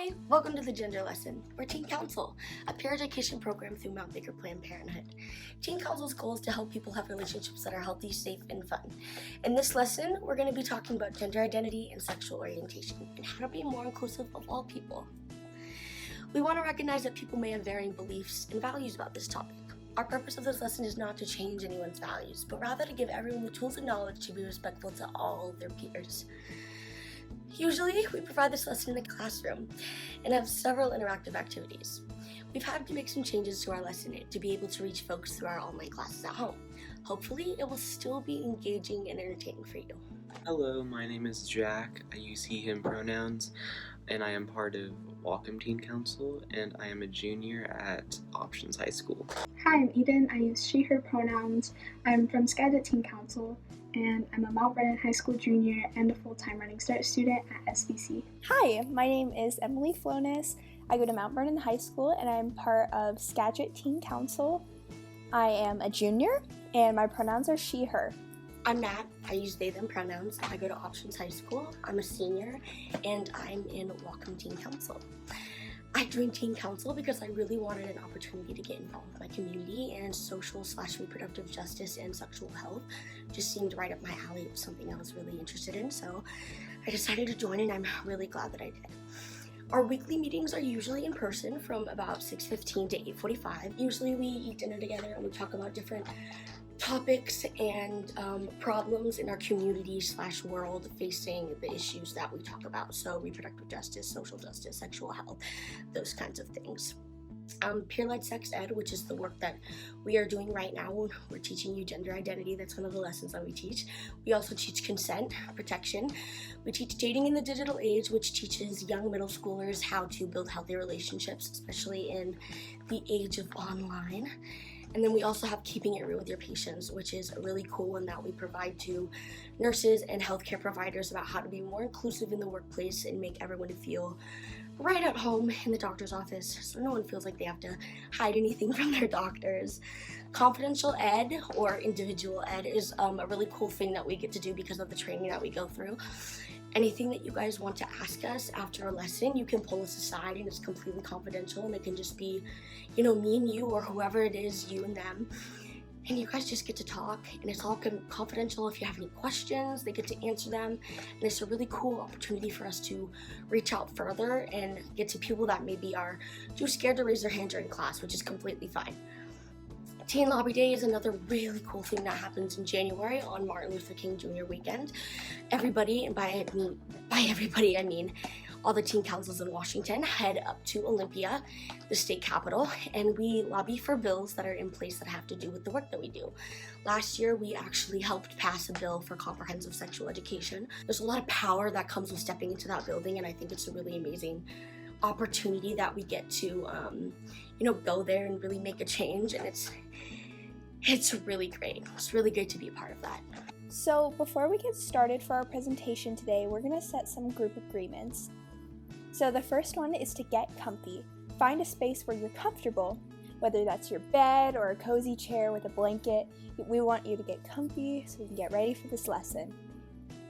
Hi, welcome to the Gender Lesson, or Teen Council, a peer education program through Mount Baker Planned Parenthood. Teen Council's goal is to help people have relationships that are healthy, safe, and fun. In this lesson, we're going to be talking about gender identity and sexual orientation, and how to be more inclusive of all people. We want to recognize that people may have varying beliefs and values about this topic. Our purpose of this lesson is not to change anyone's values, but rather to give everyone the tools and knowledge to be respectful to all of their peers. Usually, we provide this lesson in the classroom and have several interactive activities. We've had to make some changes to our lesson to be able to reach folks through our online classes at home. Hopefully, it will still be engaging and entertaining for you. Hello, my name is Jack. I use he, him pronouns, and I am part of Whatcom Teen Council, and I am a junior at Options High School. Hi, I'm Eden. I use she, her pronouns. I'm from Skagit Teen Council, and I'm a Mount Vernon High School junior and a full-time Running Start student at SBC. Hi, my name is Emily Flonis. I go to Mount Vernon High School, and I'm part of Skagit Teen Council. I am a junior, and my pronouns are she, her. I'm Nat. I use they, them pronouns. I go to Options High School. I'm a senior, and I'm in Whatcom Teen Council. I joined Teen Council because I really wanted an opportunity to get involved with my community, and social/reproductive justice and sexual health just seemed right up my alley. It was something I was really interested in, so I decided to join, and I'm really glad that I did. Our weekly meetings are usually in person from about 6:15 to 8:45. Usually we eat dinner together and we talk about different topics and problems in our community/world facing the issues that we talk about. So reproductive justice, social justice, sexual health, those kinds of things. Peer-led sex ed, which is the work that we are doing right now. We're teaching you gender identity. That's one of the lessons that we teach. We also teach consent, protection. We teach dating in the digital age, which teaches young middle schoolers how to build healthy relationships, especially in the age of online. And then we also have Keeping It Real with Your Patients, which is a really cool one that we provide to nurses and healthcare providers about how to be more inclusive in the workplace and make everyone feel right at home in the doctor's office, so no one feels like they have to hide anything from their doctors. Confidential ed, or individual ed, is a really cool thing that we get to do because of the training that we go through. Anything that you guys want to ask us after a lesson, you can pull us aside, and it's completely confidential, and it can just be, me and you, or whoever it is, you and them. And you guys just get to talk, and it's all confidential. If you have any questions, they get to answer them, and it's a really cool opportunity for us to reach out further and get to people that maybe are too scared to raise their hand during class, which is completely fine. Teen Lobby Day is another really cool thing that happens in January on Martin Luther King Jr. weekend. Everybody, and by everybody I mean all the teen councils in Washington, head up to Olympia, the state capitol, and we lobby for bills that are in place that have to do with the work that we do. Last year, we actually helped pass a bill for comprehensive sexual education. There's a lot of power that comes with stepping into that building, and I think it's a really amazing opportunity that we get to go there and really make a change, and it's really great. It's really good to be a part of that. So before we get started for our presentation today, we're going to set some group agreements. So the first one is to get comfy. Find a space where you're comfortable, whether that's your bed or a cozy chair with a blanket. We want you to get comfy so we can get ready for this lesson.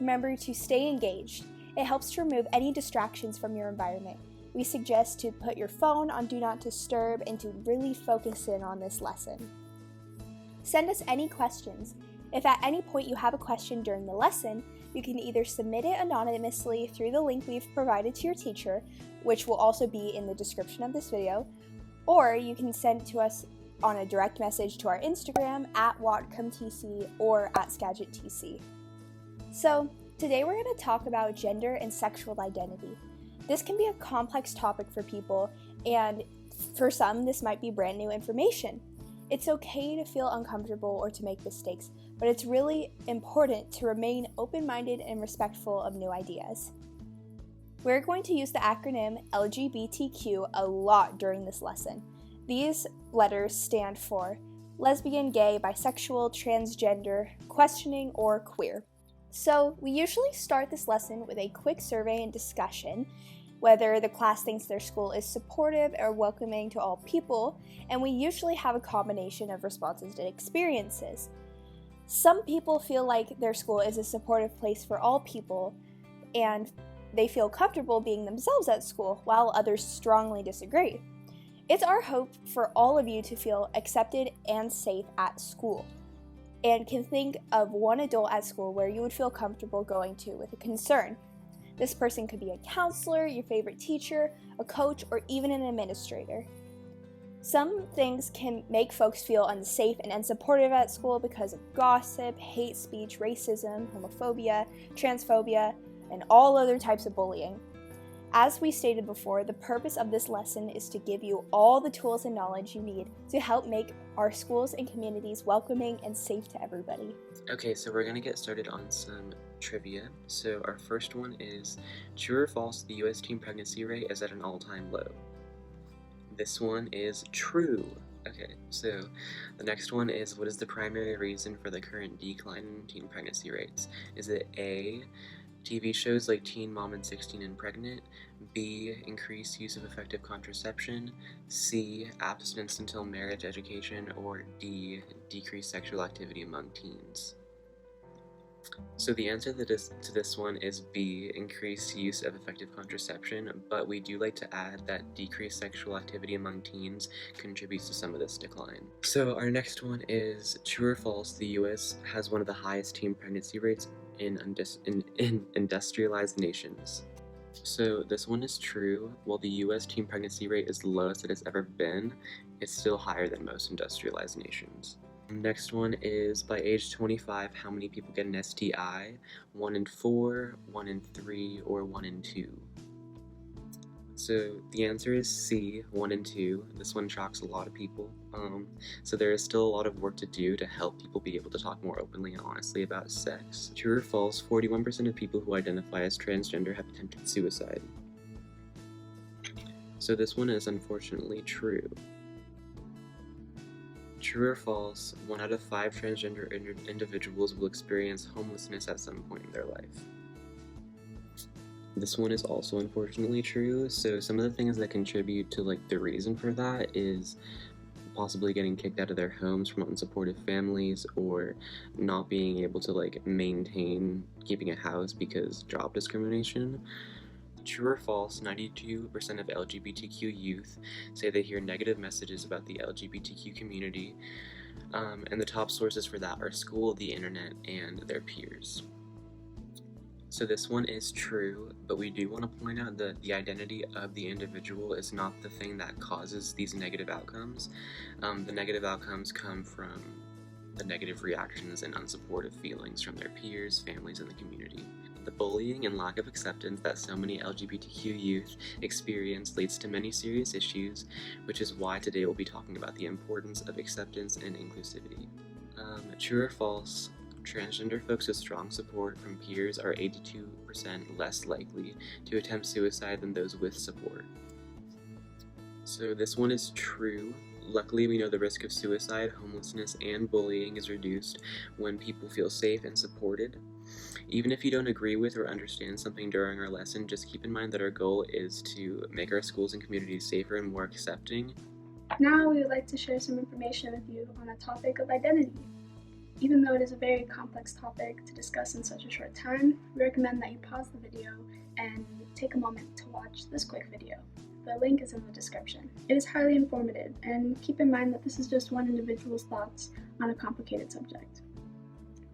Remember to stay engaged. It helps to remove any distractions from your environment. We suggest to put your phone on Do Not Disturb and to really focus in on this lesson. Send us any questions. If at any point you have a question during the lesson, you can either submit it anonymously through the link we've provided to your teacher, which will also be in the description of this video, or you can send it to us on a direct message to our Instagram at WhatcomTC or at SkagitTC. So today we're going to talk about gender and sexual identity. This can be a complex topic for people, and for some, this might be brand new information. It's okay to feel uncomfortable or to make mistakes, but it's really important to remain open-minded and respectful of new ideas. We're going to use the acronym LGBTQ a lot during this lesson. These letters stand for lesbian, gay, bisexual, transgender, questioning, or queer. So we usually start this lesson with a quick survey and discussion, whether the class thinks their school is supportive or welcoming to all people, and we usually have a combination of responses and experiences. Some people feel like their school is a supportive place for all people, and they feel comfortable being themselves at school, while others strongly disagree. It's our hope for all of you to feel accepted and safe at school, and can think of one adult at school where you would feel comfortable going to with a concern. This person could be a counselor, your favorite teacher, a coach, or even an administrator. Some things can make folks feel unsafe and unsupportive at school because of gossip, hate speech, racism, homophobia, transphobia, and all other types of bullying. As we stated before, the purpose of this lesson is to give you all the tools and knowledge you need to help make our schools and communities welcoming and safe to everybody. Okay, so we're going to get started on some trivia. So our first one is, true or false, the U.S. teen pregnancy rate is at an all-time low? This one is true. Okay, so the next one is, what is the primary reason for the current decline in teen pregnancy rates? Is it A, TV shows like Teen Mom and 16 and Pregnant, B, increased use of effective contraception, C, abstinence until marriage education, or D, decreased sexual activity among teens? So the answer to this one is B, increased use of effective contraception, but we do like to add that decreased sexual activity among teens contributes to some of this decline. So our next one is, true or false, the US has one of the highest teen pregnancy rates in industrialized nations? So this one is true. While the US teen pregnancy rate is the lowest it has ever been, it's still higher than most industrialized nations. Next one is, by age 25, how many people get an STI? 1 in 4, 1 in 3, or 1 in 2? So the answer is C, 1 in 2. This one shocks a lot of people. So there is still a lot of work to do to help people be able to talk more openly and honestly about sex. True or false, 41% of people who identify as transgender have attempted suicide. So this one is unfortunately true. True or false, 1 out of 5 transgender individuals will experience homelessness at some point in their life. This one is also unfortunately true. So some of the things that contribute to the reason for that is possibly getting kicked out of their homes from unsupportive families, or not being able to maintain keeping a house because job discrimination. True or false, 92% of LGBTQ youth say they hear negative messages about the LGBTQ community, and the top sources for that are school, the internet, and their peers. So this one is true, but we do want to point out that the identity of the individual is not the thing that causes these negative outcomes. The negative outcomes come from the negative reactions and unsupportive feelings from their peers, families, and the community. The bullying and lack of acceptance that so many LGBTQ youth experience leads to many serious issues, which is why today we'll be talking about the importance of acceptance and inclusivity. True or false, transgender folks with strong support from peers are 82% less likely to attempt suicide than those with support. So this one is true. Luckily, we know the risk of suicide, homelessness, and bullying is reduced when people feel safe and supported. Even if you don't agree with or understand something during our lesson, just keep in mind that our goal is to make our schools and communities safer and more accepting. Now we would like to share some information with you on the topic of identity. Even though it is a very complex topic to discuss in such a short time, we recommend that you pause the video and take a moment to watch this quick video. The link is in the description. It is highly informative, and keep in mind that this is just one individual's thoughts on a complicated subject.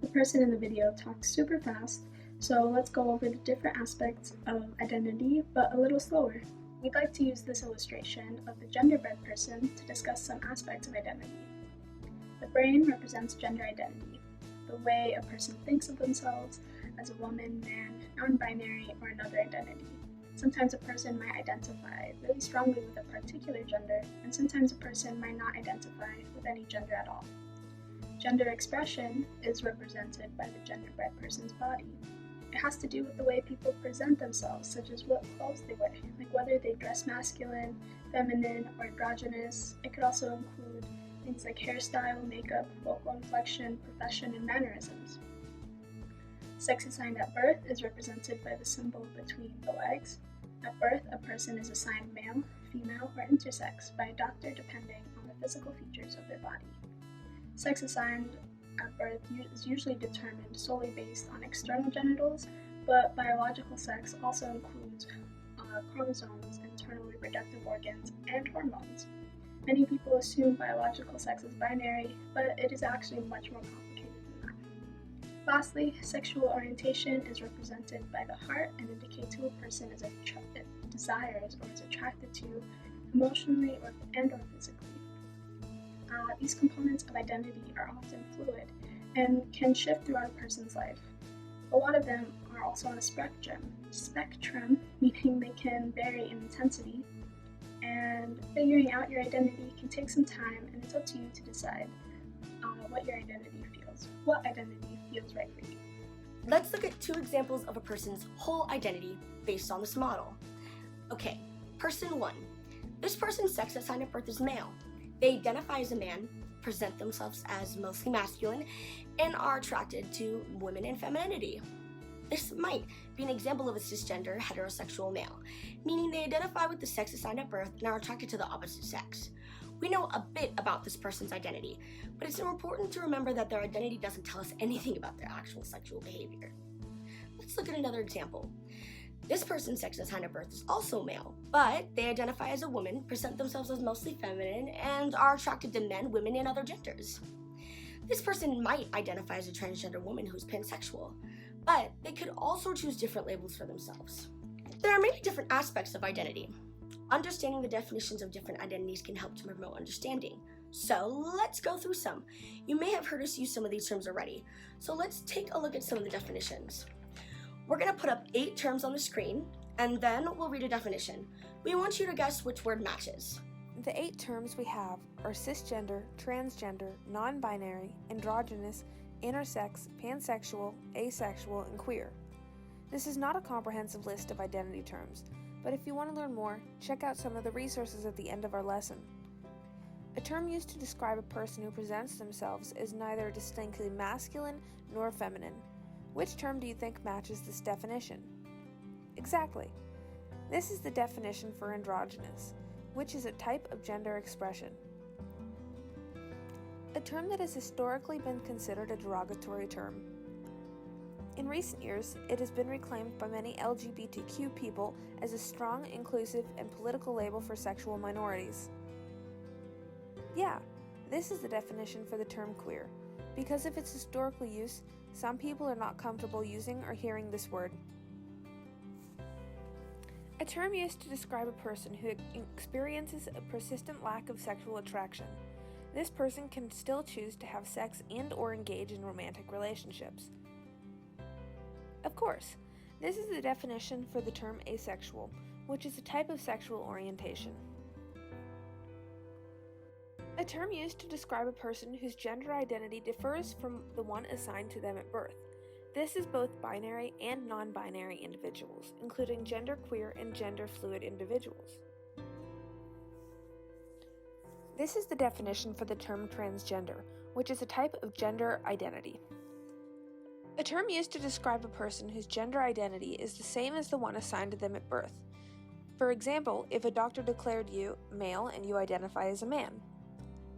The person in the video talks super fast, so let's go over the different aspects of identity, but a little slower. We'd like to use this illustration of the genderbread person to discuss some aspects of identity. The brain represents gender identity, the way a person thinks of themselves as a woman, man, non-binary, or another identity. Sometimes a person might identify really strongly with a particular gender, and sometimes a person might not identify with any gender at all. Gender expression is represented by the genderbread person's body. It has to do with the way people present themselves, such as what clothes they wear, like whether they dress masculine, feminine, or androgynous. It could also include things like hairstyle, makeup, vocal inflection, profession, and mannerisms. Sex assigned at birth is represented by the symbol between the legs. At birth, a person is assigned male, female, or intersex by a doctor depending on the physical features of their body. Sex assigned at birth is usually determined solely based on external genitals, but biological sex also includes chromosomes, internal reproductive organs, and hormones. Many people assume biological sex is binary, but it is actually much more complicated than that. Lastly, sexual orientation is represented by the heart and indicates who a person desires or is attracted to emotionally and/or physically. These components of identity are often fluid and can shift throughout a person's life. A lot of them are also on a spectrum, meaning they can vary in intensity, and figuring out your identity can take some time, and it's up to you to decide what identity feels right for you. Let's look at 2 examples of a person's whole identity based on this model. Okay, person 1. This person's sex assigned at birth is male. They identify as a man, present themselves as mostly masculine, and are attracted to women and femininity. This might be an example of a cisgender heterosexual male, meaning they identify with the sex assigned at birth and are attracted to the opposite sex. We know a bit about this person's identity, but it's important to remember that their identity doesn't tell us anything about their actual sexual behavior. Let's look at another example. This person's sex assigned at birth is also male, but they identify as a woman, present themselves as mostly feminine, and are attracted to men, women, and other genders. This person might identify as a transgender woman who's pansexual, but they could also choose different labels for themselves. There are many different aspects of identity. Understanding the definitions of different identities can help to promote understanding. So let's go through some. You may have heard us use some of these terms already, so let's take a look at some of the definitions. We're going to put up 8 terms on the screen, and then we'll read a definition. We want you to guess which word matches. The 8 terms we have are cisgender, transgender, non-binary, androgynous, intersex, pansexual, asexual, and queer. This is not a comprehensive list of identity terms, but if you want to learn more, check out some of the resources at the end of our lesson. A term used to describe a person who presents themselves as neither distinctly masculine nor feminine. Which term do you think matches this definition? Exactly. This is the definition for androgynous, which is a type of gender expression. A term that has historically been considered a derogatory term. In recent years, it has been reclaimed by many LGBTQ people as a strong, inclusive, and political label for sexual minorities. Yeah, this is the definition for the term queer. Because of its historical use, some people are not comfortable using or hearing this word. A term used to describe a person who experiences a persistent lack of sexual attraction. This person can still choose to have sex and/or engage in romantic relationships. Of course, this is the definition for the term asexual, which is a type of sexual orientation. A term used to describe a person whose gender identity differs from the one assigned to them at birth. This is both binary and non-binary individuals, including genderqueer and gender-fluid individuals. This is the definition for the term transgender, which is a type of gender identity. A term used to describe a person whose gender identity is the same as the one assigned to them at birth. For example, if a doctor declared you male and you identify as a man.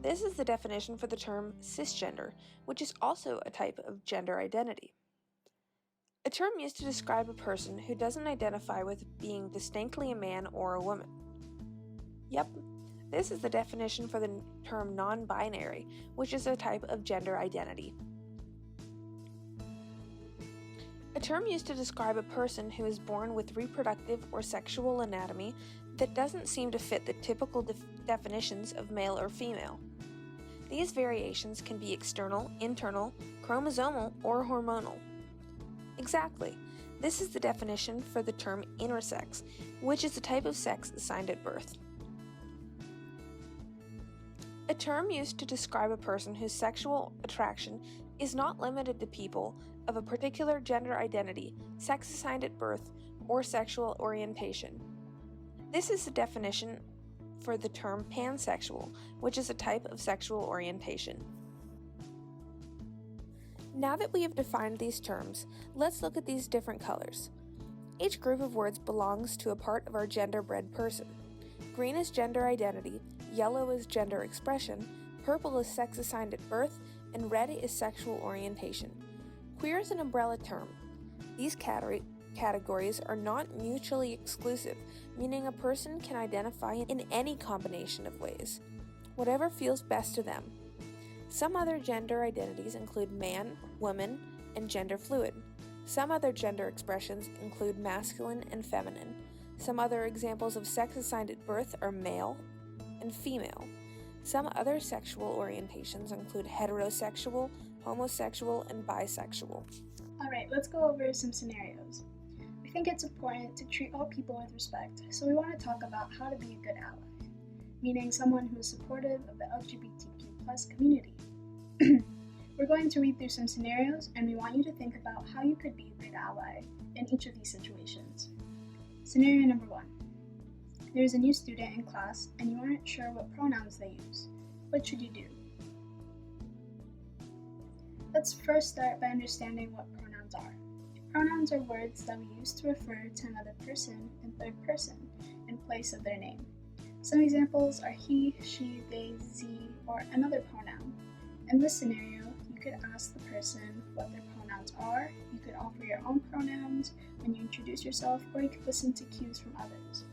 This is the definition for the term cisgender, which is also a type of gender identity. A term used to describe a person who doesn't identify with being distinctly a man or a woman. Yep, this is the definition for the term non-binary, which is a type of gender identity. A term used to describe a person who is born with reproductive or sexual anatomy that doesn't seem to fit the typical definitions of male or female. These variations can be external, internal, chromosomal, or hormonal. Exactly. This is the definition for the term intersex, which is a type of sex assigned at birth. A term used to describe a person whose sexual attraction is not limited to people of a particular gender identity, sex assigned at birth, or sexual orientation. This is the definition for the term pansexual, which is a type of sexual orientation. Now that we have defined these terms, let's look at these different colors. Each group of words belongs to a part of our gender-bred person. Green is gender identity, yellow is gender expression, purple is sex assigned at birth, and red is sexual orientation. Queer is an umbrella term. These categories are not mutually exclusive, meaning a person can identify in any combination of ways, whatever feels best to them. Some other gender identities include man, woman, and gender fluid. Some other gender expressions include masculine and feminine. Some other examples of sex assigned at birth are male and female. Some other sexual orientations include heterosexual, homosexual, and bisexual. Alright, let's go over some scenarios. We think it's important to treat all people with respect, so we want to talk about how to be a good ally, meaning someone who is supportive of the LGBTQ+ community. We're going to read through some scenarios, and we want you to think about how you could be a good ally in each of these situations. Scenario number 1. There's a new student in class, and you aren't sure what pronouns they use. What should you do? Let's first start by understanding what pronouns are. Pronouns are words that we use to refer to another person in third person in place of their name. Some examples are he, she, they, ze, or another pronoun. In this scenario, you could ask the person what their pronouns are, you could offer your own pronouns when you introduce yourself, or you could listen to cues from others.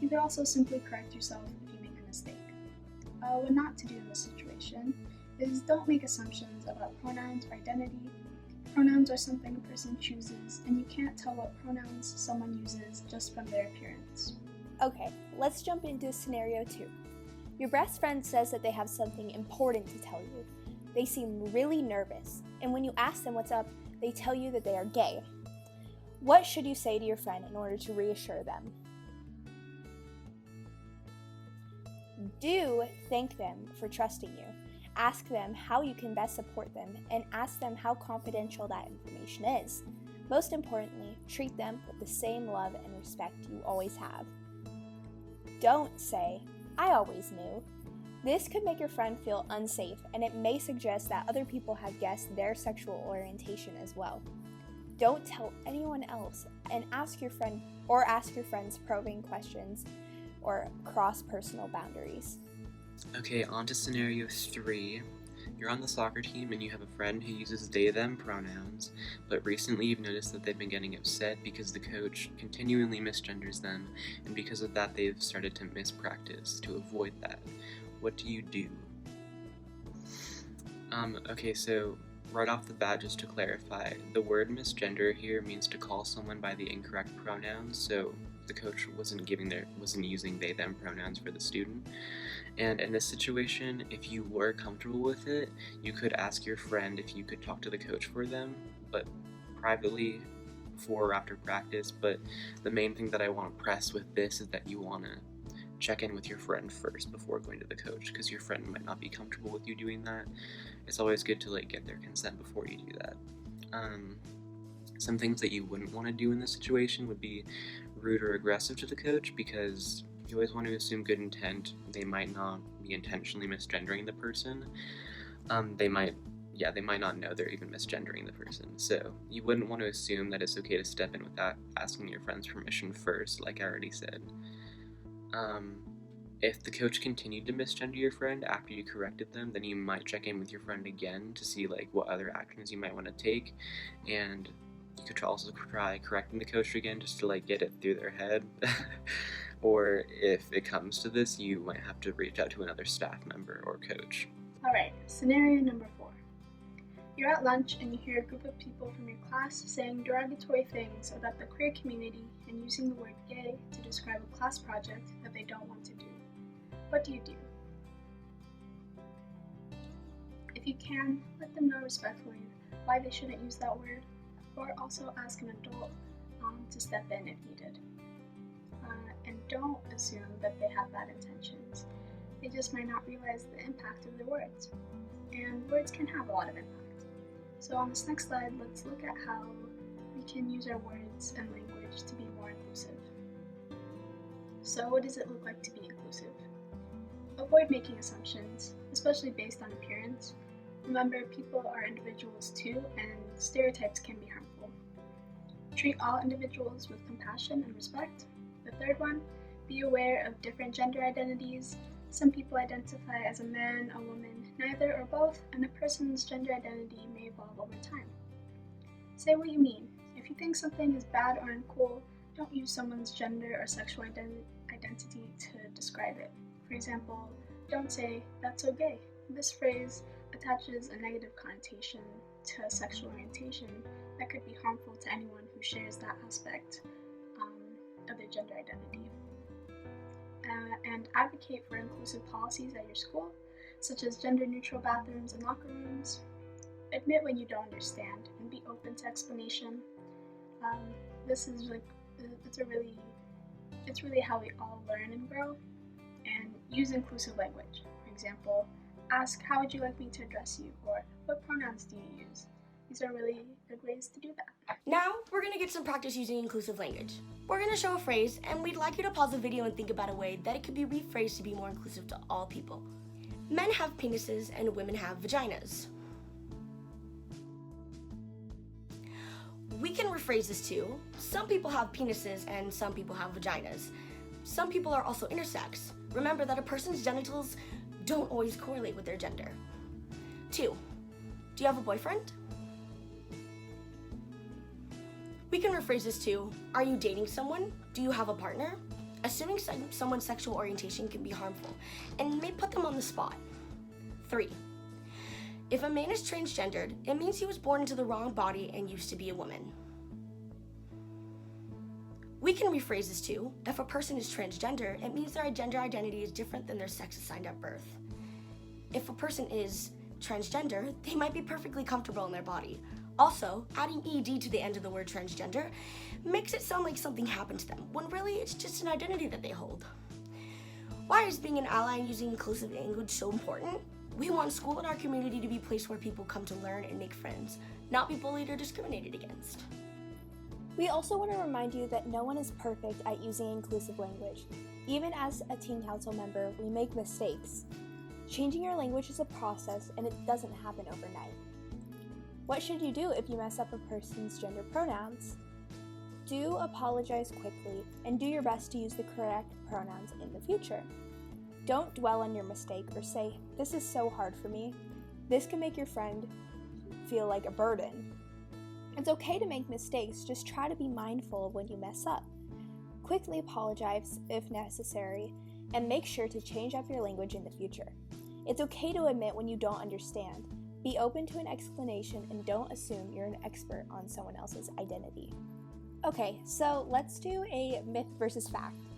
You could also simply correct yourself if you make a mistake. What not to do in this situation is don't make assumptions about pronouns or identity. Pronouns are something a person chooses, and you can't tell what pronouns someone uses just from their appearance. Okay, let's jump into scenario 2. Your best friend says that they have something important to tell you. They seem really nervous, and when you ask them what's up, they tell you that they are gay. What should you say to your friend in order to reassure them? Do thank them for trusting you. Ask them how you can best support them, and ask them how confidential that information is. Most importantly, treat them with the same love and respect you always have. Don't say, "I always knew." This could make your friend feel unsafe, and it may suggest that other people have guessed their sexual orientation as well. Don't tell anyone else, and ask your friends probing questions or cross personal boundaries. Okay, on to scenario 3. You're on the soccer team and you have a friend who uses they/them pronouns, but recently you've noticed that they've been getting upset because the coach continually misgenders them, and because of that they've started to mispractice. To avoid that, what do you do? Okay, so right off the bat, just to clarify, the word misgender here means to call someone by the incorrect pronouns, so the coach wasn't using they/them pronouns for the student. And in this situation, if you were comfortable with it, you could ask your friend if you could talk to the coach for them, but privately, before or after practice. But the main thing that I want to press with this is that you want to check in with your friend first before going to the coach, because your friend might not be comfortable with you doing that. It's always good to get their consent before you do that. Some things that you wouldn't want to do in this situation would be rude or aggressive to the coach, because you always want to assume good intent. They might not be intentionally misgendering the person. They might not know they're even misgendering the person. So you wouldn't want to assume that it's okay to step in without asking your friend's permission first, like I already said. If the coach continued to misgender your friend after you corrected them, then you might check in with your friend again to see what other actions you might want to take, and you could also try correcting the coach again just to get it through their head. Or if it comes to this, you might have to reach out to another staff member or coach. Alright, scenario number 4. You're at lunch and you hear a group of people from your class saying derogatory things about the queer community and using the word gay to describe a class project that they don't want to do. What do you do? If you can, let them know respectfully why they shouldn't use that word, or also ask an adult to step in if needed. And don't assume that they have bad intentions. They just might not realize the impact of their words. And words can have a lot of impact. So on this next slide, let's look at how we can use our words and language to be more inclusive. So what does it look like to be inclusive? Avoid making assumptions, especially based on appearance. Remember, people are individuals too, and stereotypes can be harmful. Treat all individuals with compassion and respect. The third one, be aware of different gender identities. Some people identify as a man, a woman, neither or both, and a person's gender identity may evolve over time. Say what you mean. If If you think something is bad or uncool, don't use someone's gender or sexual identity to describe it. For example, don't say, "That's so gay." This phrase attaches a negative connotation to sexual orientation that could be harmful to anyone who shares that aspect of their gender identity. And advocate for inclusive policies at your school, such as gender-neutral bathrooms and locker rooms. Admit when you don't understand and be open to explanation. This is it's really how we all learn and grow. And use inclusive language. For example, ask, "How would you like me to address you?" or "What pronouns do you use?" These are really good ways to do that. Now, we're gonna get some practice using inclusive language. We're gonna show a phrase, and we'd like you to pause the video and think about a way that it could be rephrased to be more inclusive to all people. Men have penises and women have vaginas. We can rephrase this too. Some people have penises and some people have vaginas. Some people are also intersex. Remember that a person's genitals don't always correlate with their gender. 2. Do you have a boyfriend? We can rephrase this to, are you dating someone? Do you have a partner? Assuming someone's sexual orientation can be harmful and may put them on the spot. 3. If a man is transgendered, it means he was born into the wrong body and used to be a woman. We can rephrase this to, if a person is transgender, it means their gender identity is different than their sex assigned at birth. If a person is transgender, they might be perfectly comfortable in their body. Also, adding ED to the end of the word transgender makes it sound like something happened to them, when really it's just an identity that they hold. Why is being an ally and using inclusive language so important? We want school in our community to be a place where people come to learn and make friends, not be bullied or discriminated against. We also want to remind you that no one is perfect at using inclusive language. Even as a teen council member, we make mistakes. Changing your language is a process, and it doesn't happen overnight. What should you do if you mess up a person's gender pronouns? Do apologize quickly and do your best to use the correct pronouns in the future. Don't dwell on your mistake or say, "This is so hard for me." This can make your friend feel like a burden. It's okay to make mistakes, just try to be mindful of when you mess up. Quickly apologize if necessary, and make sure to change up your language in the future. It's okay to admit when you don't understand. Be open to an explanation and don't assume you're an expert on someone else's identity. Okay, so let's do a myth versus fact.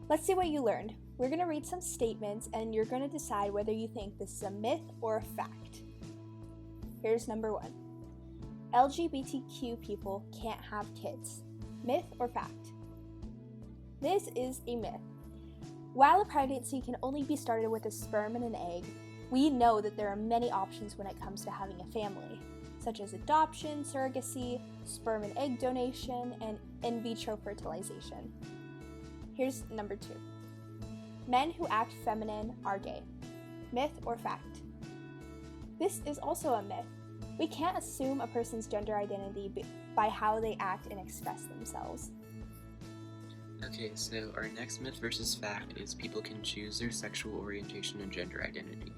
Let's see what you learned. We're going to read some statements and you're going to decide whether you think this is a myth or a fact. Here's number 1. LGBTQ people can't have kids. Myth or fact? This is a myth. While a pregnancy can only be started with a sperm and an egg, we know that there are many options when it comes to having a family, such as adoption, surrogacy, sperm and egg donation, and in vitro fertilization. Here's number 2. Men who act feminine are gay. Myth or fact? This is also a myth. We can't assume a person's gender identity by how they act and express themselves. Okay, so our next myth versus fact is people can choose their sexual orientation and gender identity.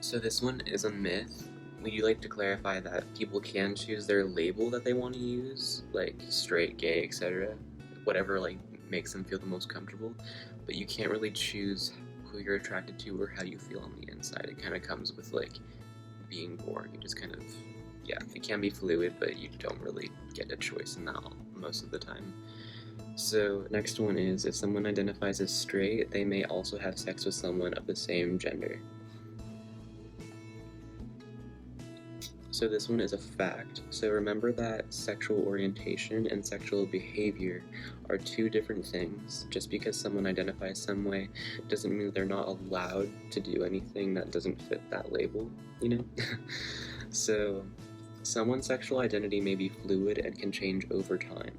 So this one is a myth. We'd like to clarify that people can choose their label that they want to use, like straight, gay, etc. Whatever makes them feel the most comfortable, but you can't really choose who you're attracted to or how you feel on the inside. It kind of comes with being born. You just kind of, it can be fluid, but you don't really get a choice in that most of the time. So next one is, if someone identifies as straight, they may also have sex with someone of the same gender. So this one is a fact. So remember that sexual orientation and sexual behavior are two different things. Just because someone identifies some way doesn't mean they're not allowed to do anything that doesn't fit that label, So someone's sexual identity may be fluid and can change over time.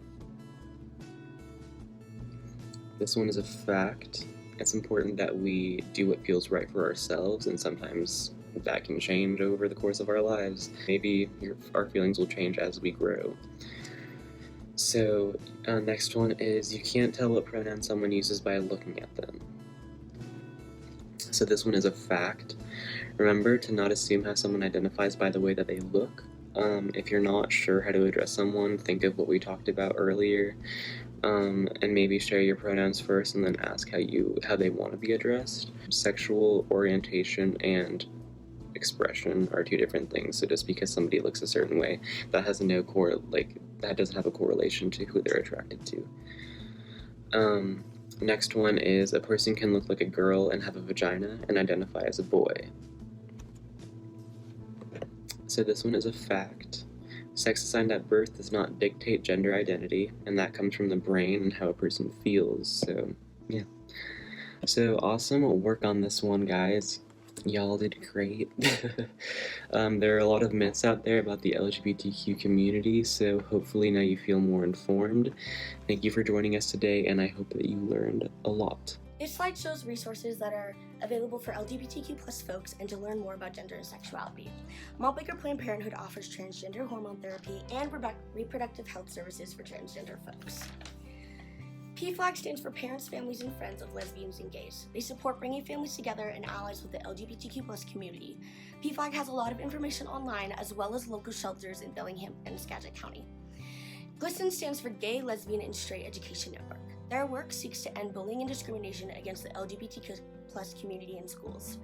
This one is a fact. It's important that we do what feels right for ourselves, and sometimes that can change over the course of our lives. Maybe our feelings will change as we grow. So next one is, you can't tell what pronoun someone uses by looking at them. So this one is a fact. Remember to not assume how someone identifies by the way that they look. If you're not sure how to address someone, think of what we talked about earlier, and maybe share your pronouns first and then ask how they want to be addressed. Sexual orientation and expression are two different things, so just because somebody looks a certain way, that has that doesn't have a correlation to who they're attracted to. Next one is a person can look like a girl and have a vagina and identify as a boy. So this one is a fact. Sex assigned at birth does not dictate gender identity, and that comes from the brain and how a person feels, so yeah. So awesome work on this one, guys. Y'all did great. There are a lot of myths out there about the LGBTQ community, so hopefully now you feel more informed. Thank you for joining us today, and I hope that you learned a lot. This slide shows resources that are available for LGBTQ plus folks and to learn more about gender and sexuality. Mount Baker Planned Parenthood offers transgender hormone therapy and reproductive health services for transgender folks. PFLAG stands for Parents, Families, and Friends of Lesbians and Gays. They support bringing families together and allies with the LGBTQ plus community. PFLAG has a lot of information online as well as local shelters in Bellingham and Skagit County. GLSEN stands for Gay, Lesbian, and Straight Education Network. Their work seeks to end bullying and discrimination against the LGBTQ plus community in schools.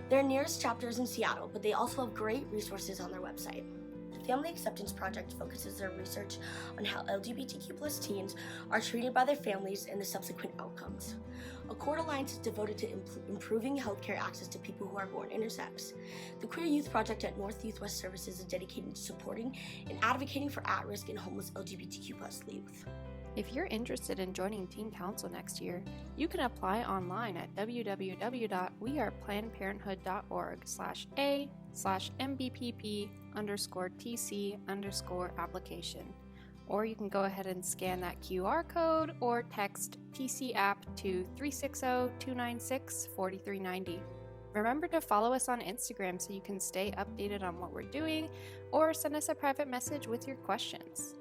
Their nearest chapter is in Seattle, but they also have great resources on their website. The Family Acceptance Project focuses their research on how LGBTQ plus teens are treated by their families and the subsequent outcomes. Accord Alliance is devoted to improving healthcare access to people who are born intersex. The Queer Youth Project at North Youth West Services is dedicated to supporting and advocating for at-risk and homeless LGBTQ plus youth. If you're interested in joining Teen Council next year, you can apply online at www.weareplannedparenthood.org/a/mbpp_tc_application. Or you can go ahead and scan that QR code or text TC app to 360-296-4390. Remember to follow us on Instagram so you can stay updated on what we're doing, or send us a private message with your questions.